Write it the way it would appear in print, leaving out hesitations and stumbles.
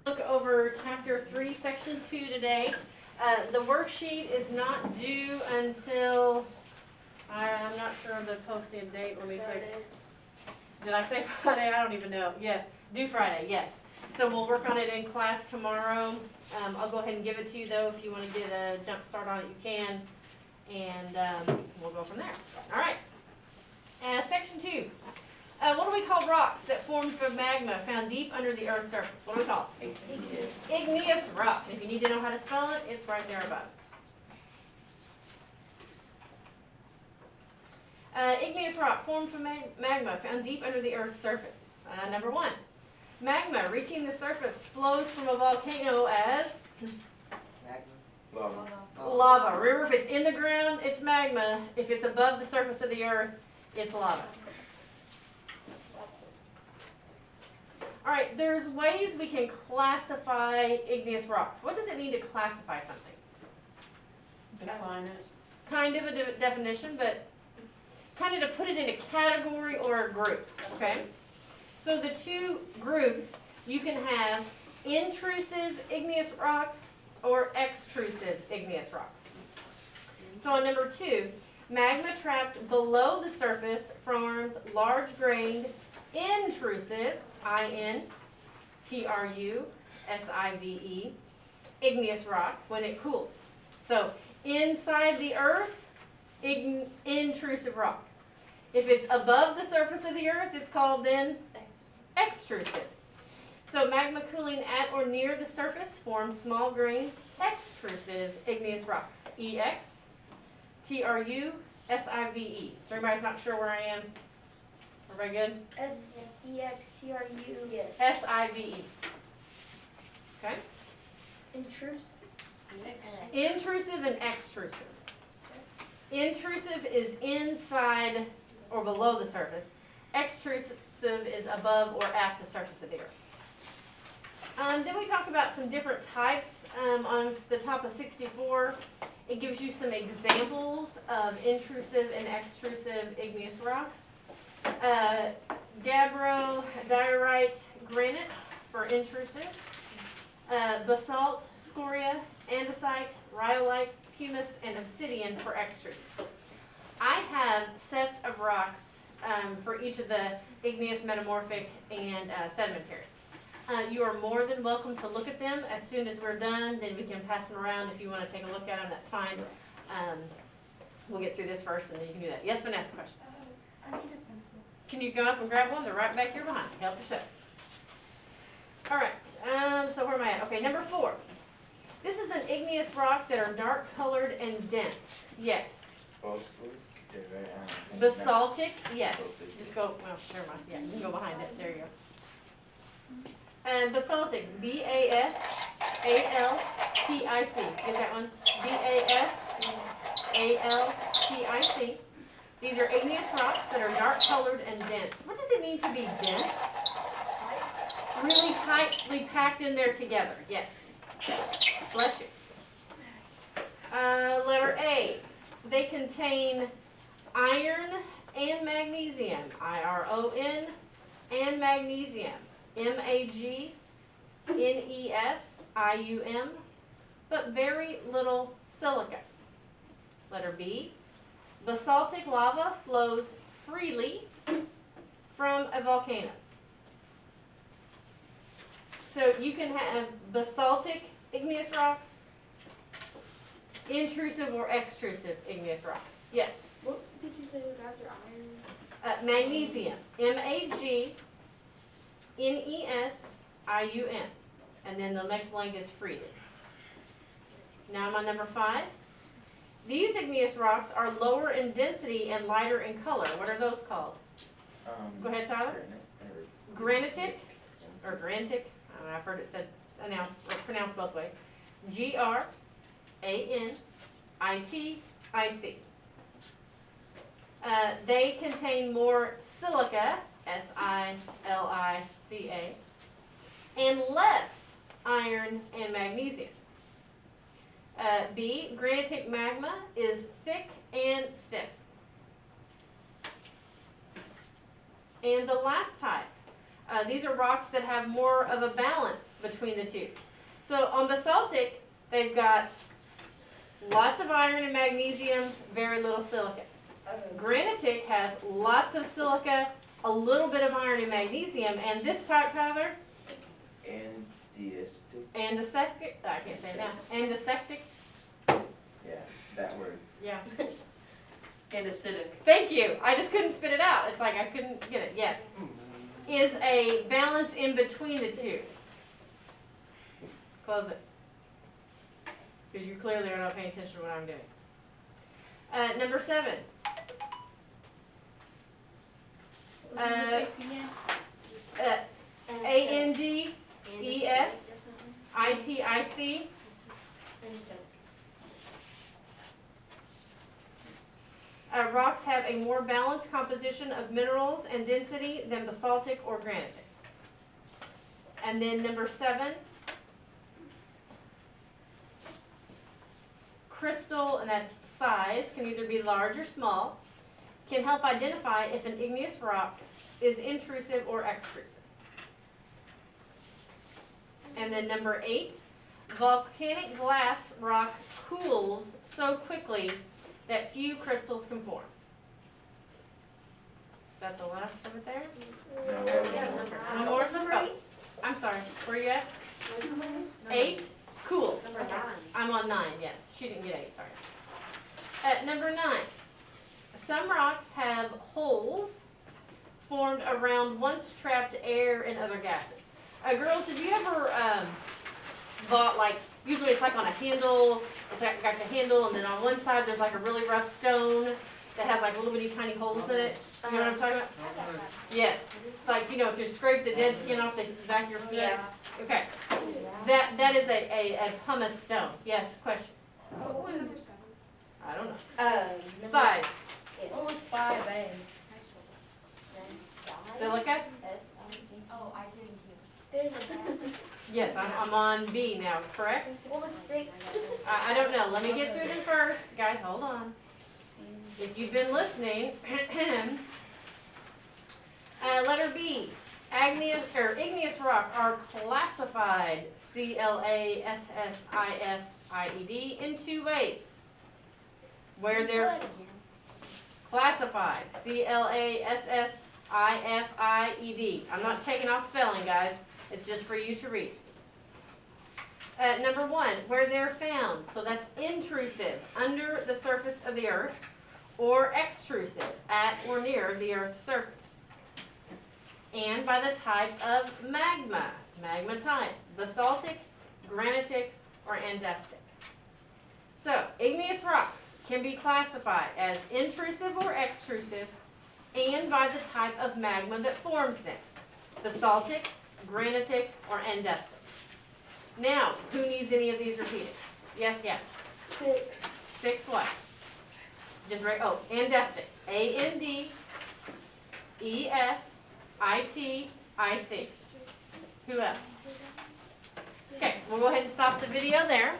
Look over chapter 3, section 2 today. The worksheet is not due until, I'm not sure of the posting date. Let me see. Did I say Friday? I don't even know. Yeah, due Friday, yes. So we'll work on it in class tomorrow. I'll go ahead and give it to you though. If you want to get a jump start on it, you can. And we'll go from there. All right. Section 2. What do we call rocks that form from magma found deep under the Earth's surface? What do we call it? Igneous rock. If you need to know how to spell it, it's right there above. Igneous rock formed from magma found deep under the Earth's surface. Number 1. Magma reaching the surface flows from a volcano as lava. Remember, if it's in the ground, it's magma. If it's above the surface of the Earth, it's lava. All right, there's ways we can classify igneous rocks. What does it mean to classify something? Define it. Kind of a definition, but kind of to put it in a category or a group, okay? So the two groups, you can have intrusive igneous rocks or extrusive igneous rocks. So on number 2, magma trapped below the surface forms large-grained intrusive, I-N-T-R-U-S-I-V-E, igneous rock when it cools. So inside the Earth, intrusive rock. If it's above the surface of the Earth, it's called then extrusive. So magma cooling at or near the surface forms small grain extrusive igneous rocks. E-X-T-R-U-S-I-V-E. So everybody's not sure where I am? Everybody good? S-E-X-T-R-U. Yes. S-I-V-E. Okay? Intrusive. Intrusive and extrusive. Intrusive is inside or below the surface. Extrusive is above or at the surface of the Earth. Then we talk about some different types on the top of 64. It gives you some examples of intrusive and extrusive igneous rocks. Gabbro, diorite, granite for intrusive. Basalt, scoria, andesite, rhyolite, pumice, and obsidian for extrusive. I have sets of rocks for each of the igneous, metamorphic, and sedimentary. You are more than welcome to look at them. As soon as we're done, then we can pass them around. If you want to take a look at them, that's fine. We'll get through this first, and then you can do that. Yes, Vanessa, question? I need a pencil. Can you go up and grab one? They're right back here behind. Help yourself. All right, so where am I at? Okay, number 4. This is an igneous rock that are dark colored and dense. Yes. Basaltic, yes. Just go, well, never mind. Yeah, you can go behind it. There you go. And basaltic, B-A-S-A-L-T-I-C. Get that one? B-A-S-A-L-T-I-C. These are igneous rocks that are dark colored and dense. What does it mean to be dense? Really tightly packed in there together. Yes. Bless you. Letter A. They contain iron and magnesium. I-R-O-N and magnesium. M-A-G-N-E-S-I-U-M. But very little silica. Letter B. Basaltic lava flows freely from a volcano. So you can have basaltic igneous rocks, intrusive or extrusive igneous rock. Yes? What did you say was after iron? Magnesium. M-A-G-N-E-S-I-U-M. And then the next blank is freely. Now I'm on number 5. These igneous rocks are lower in density and lighter in color. What are those called? Go ahead, Tyler. Granitic or granitic. I don't know, I've heard it said pronounced both ways. G-R-A-N-I-T-I-C. They contain more silica, S-I-L-I-C-A, and less iron and magnesium. B, granitic magma is thick and stiff. And the last type These are rocks that have more of a balance between the two. So on basaltic, they've got lots of iron and magnesium, very little silica. Granitic has lots of silica, a little bit of iron and magnesium, and this type, Tyler, andesectic, I can't say it now, andesectic, Yeah, that word. yeah. And acidic. Thank you, I just couldn't spit it out, it's like I couldn't get it, yes. Is a balance in between the two. Close it. Because you clearly are not paying attention to what I'm doing. Number 7. ANDESITIC. Rocks have a more balanced composition of minerals and density than basaltic or granitic. And then number 7, crystal, and that's size, can either be large or small, can help identify if an igneous rock is intrusive or extrusive. And then number 8, volcanic glass rock cools so quickly that few crystals can form. Is that the last of it there? One more? Number Oh, 8. I'm sorry, where are you at? 8, cool. Number 9. I'm on 9, yes. She didn't get 8, sorry. At number 9, some rocks have holes formed around once trapped air and other gases. Girls, have you ever bought, like, usually it's like on a handle, it's got the handle, and then on one side there's like a really rough stone that has like little bitty tiny holes in it. You know what I'm talking about? Yes. Like, you know, to scrape the dead skin off the back of your foot. Yeah. Okay. That is a pumice stone. Yes, question. What was number 7? I don't know. Size. What was 5A? Silica? Oh, I didn't hear. There's a bad. Yes, I'm on B now, correct? What was 6? I don't know. Let me get through them first. Guys, hold on. If you've been listening, letter B. Igneous rock are classified, CLASSIFIED, in 2 ways. Where they're classified, CLASSIFIED. I'm not taking off spelling, guys. It's just for you to read. Number 1, where they're found. So that's intrusive, under the surface of the earth, or extrusive, at or near the earth's surface. And by the type of magma type, basaltic, granitic, or andesitic. So, igneous rocks can be classified as intrusive or extrusive, and by the type of magma that forms them, basaltic, granitic, or andesitic. Now, who needs any of these repeated? Yes, yes. 6. 6 what? Just right, andesitic. ANDESITIC. Who else? Okay, we'll go ahead and stop the video there.